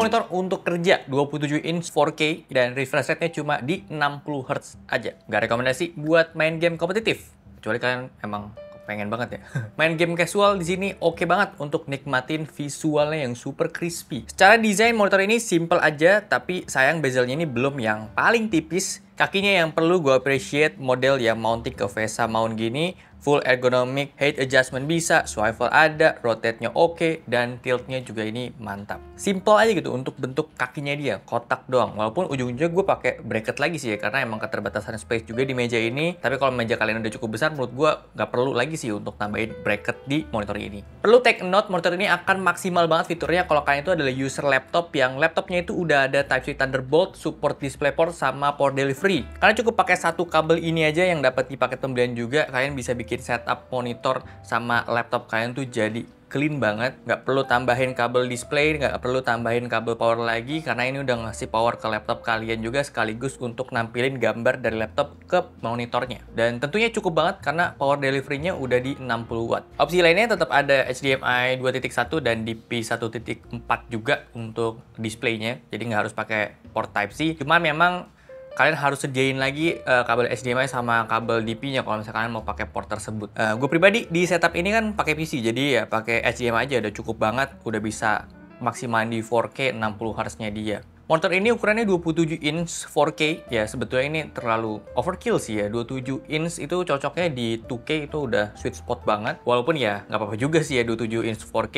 monitor untuk kerja 27 inch 4K dan refresh rate-nya cuma di 60 Hz aja. Nggak rekomendasi buat main game kompetitif, kecuali kalian emang pengen banget ya. Main game casual di sini oke banget untuk nikmatin visualnya yang super crispy. Secara desain monitor ini simple aja, tapi sayang bezelnya ini belum yang paling tipis. Kakinya yang perlu gue appreciate, model yang mounting ke VESA mount gini, full ergonomic, height adjustment bisa, swivel ada, rotate-nya oke, dan tilt-nya juga ini mantap. Simple aja gitu untuk bentuk kakinya dia, kotak doang. Walaupun ujung-ujungnya gue pakai bracket lagi sih ya, karena emang keterbatasan space juga di meja ini. Tapi kalau meja kalian udah cukup besar, menurut gue nggak perlu lagi sih untuk tambahin bracket di monitor ini. Perlu take note, monitor ini akan maksimal banget fiturnya kalau kalian itu adalah user laptop yang laptopnya itu udah ada Type-C Thunderbolt, support DisplayPort, sama Power Delivery. Kalian cukup pakai satu kabel ini aja yang dapat di paket pembelian juga, kalian bisa bikin setup monitor sama laptop kalian tuh jadi clean banget. Nggak perlu tambahin kabel display, nggak perlu tambahin kabel power lagi, karena ini udah ngasih power ke laptop kalian juga sekaligus untuk nampilin gambar dari laptop ke monitornya. Dan tentunya cukup banget karena power delivery-nya udah di 60 watt. Opsi lainnya tetap ada HDMI 2.1 dan DP 1.4 juga untuk displaynya, jadi nggak harus pakai port Type-C. Cuma memang kalian harus sediain lagi kabel HDMI sama kabel DP-nya kalau misalkan kalian mau pakai port tersebut. Gue pribadi di setup ini kan pakai PC, jadi ya pakai HDMI aja udah cukup banget, udah bisa maksimalin di 4K 60 Hz-nya dia. Monitor ini ukurannya 27 inch 4K, ya sebetulnya ini terlalu overkill sih ya. 27 inch itu cocoknya di 2K itu udah sweet spot banget. Walaupun ya nggak apa-apa juga sih ya 27 inch 4K,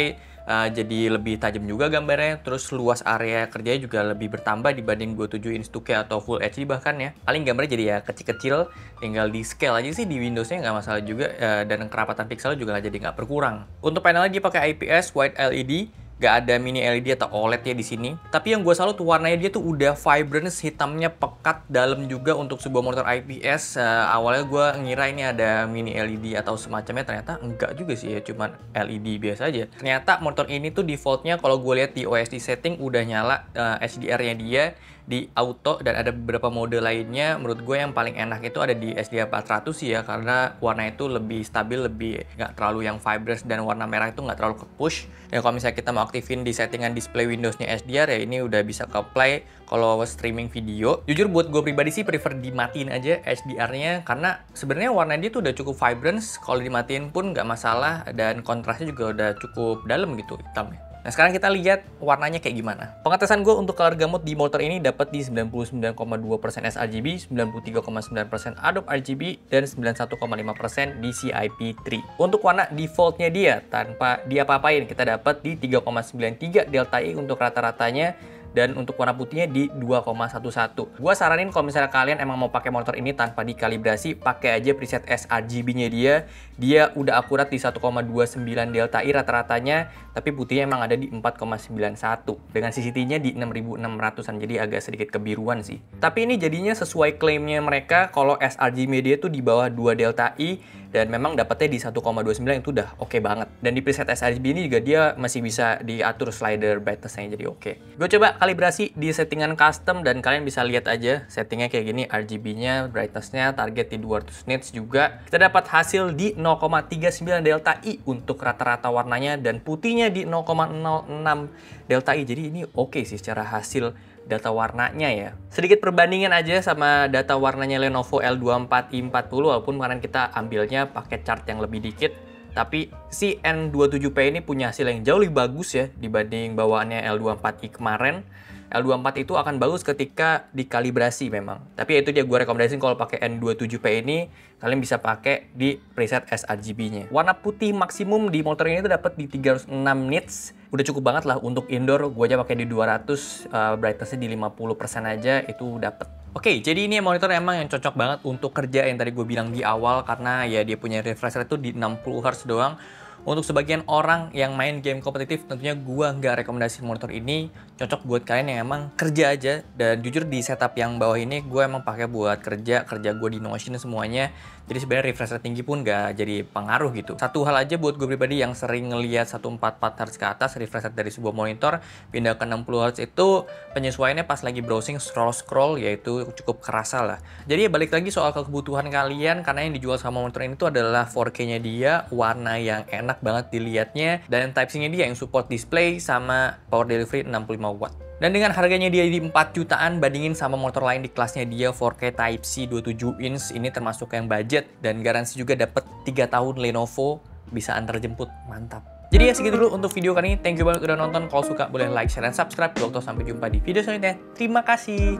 jadi lebih tajam juga gambarnya. Terus luas area kerjanya juga lebih bertambah dibanding 27 inch 2K atau Full HD bahkan ya. Paling gambarnya jadi ya kecil-kecil, tinggal di scale aja sih di Windows-nya nggak masalah juga, dan kerapatan pixel juga jadi nggak berkurang. Untuk panelnya dia pakai IPS White LED. Gak ada mini LED atau OLED ya di sini. Tapi yang gue salut warnanya dia tuh udah vibrance, hitamnya pekat, dalam juga untuk sebuah monitor IPS. Awalnya gue ngira ini ada mini LED atau semacamnya, ternyata enggak juga sih ya, cuman LED biasa aja. Ternyata monitor ini tuh defaultnya kalau gue lihat di OSD setting udah nyala HDR-nya dia di auto, dan ada beberapa mode lainnya. Menurut gue yang paling enak itu ada di SDR 400 sih ya, karena warna itu lebih stabil, lebih nggak terlalu yang vibrance, dan warna merah itu nggak terlalu ke push. Dan kalau misalnya kita mau aktifin di settingan display Windows-nya SDR ya, ini udah bisa ke play kalau streaming video. Jujur buat gue pribadi sih prefer dimatiin aja HDR-nya, karena sebenarnya warna dia tuh udah cukup vibrance, kalau dimatiin pun nggak masalah, dan kontrasnya juga udah cukup dalam gitu hitamnya. Nah sekarang kita lihat warnanya kayak gimana. Pengetesan gue untuk color gamut di monitor ini dapat di 99,2% sRGB, 93,9% Adobe RGB, dan 91,5% DCI-P3. Untuk warna defaultnya dia tanpa diapa-apain kita dapat di 3,93 Delta I untuk rata-ratanya, dan untuk warna putihnya di 2,11. Gua saranin kalau misalnya kalian emang mau pakai monitor ini tanpa dikalibrasi, pakai aja preset sRGB-nya dia. Dia udah akurat di 1,29 Delta I rata-ratanya, tapi putihnya emang ada di 4,91. Dengan CCT-nya di 6600-an, jadi agak sedikit kebiruan sih. Tapi ini jadinya sesuai klaimnya mereka kalau sRGB dia tuh di bawah 2 Delta I, dan memang dapatnya di 1,29 itu udah oke banget. Dan di preset sRGB ini juga dia masih bisa diatur slider brightness-nya, jadi oke. Gue coba kalibrasi di settingan custom, dan kalian bisa lihat aja settingnya kayak gini, RGB-nya, brightness-nya, target di 200 nits juga. Kita dapat hasil di 0,39 Delta I untuk rata-rata warnanya, dan putihnya di 0,06 Delta I. Jadi ini oke sih secara hasil data warnanya ya. Sedikit perbandingan aja sama data warnanya Lenovo L24i40, walaupun kemarin kita ambilnya pakai chart yang lebih dikit. Tapi si N27P ini punya hasil yang jauh lebih bagus ya dibanding bawaannya L24i kemarin. L24 itu akan bagus ketika dikalibrasi memang. Tapi itu dia gue rekomendasiin kalau pakai N27P ini, kalian bisa pakai di preset sRGB-nya. Warna putih maksimum di monitor ini tuh dapat di 306 nits. Udah cukup banget lah untuk indoor. Gue aja pakai di 200, brightness-nya di 50% aja itu dapet. Oke, jadi ini monitor emang yang cocok banget untuk kerja yang tadi gue bilang di awal, karena ya dia punya refresh rate tuh di 60 Hz doang. Untuk sebagian orang yang main game kompetitif, tentunya gua nggak rekomendasi monitor ini. Cocok buat kalian yang emang kerja aja. Dan jujur di setup yang bawah ini, gue emang pakai buat kerja gue di Notion semuanya. Jadi sebenarnya refresh rate tinggi pun nggak jadi pengaruh gitu. Satu hal aja buat gue pribadi yang sering ngelihat 144 Hz ke atas refresh rate dari sebuah monitor, pindah ke 60 Hz itu penyesuaiannya pas lagi browsing scroll yaitu cukup kerasa lah. Jadi ya balik lagi soal kebutuhan kalian, karena yang dijual sama monitor ini tuh adalah 4K-nya dia, warna yang enak banget dilihatnya, dan Type-C-nya dia yang support display sama power delivery 65 watt. Dan dengan harganya dia di 4 jutaan, bandingin sama motor lain di kelasnya dia 4K Type-C 27 inch, ini termasuk yang budget, dan garansi juga dapat 3 tahun Lenovo, bisa antar jemput, mantap. Jadi ya segitu dulu untuk video kali ini, thank you banget udah nonton, kalau suka boleh like, share, dan subscribe, sampai jumpa di video selanjutnya, terima kasih.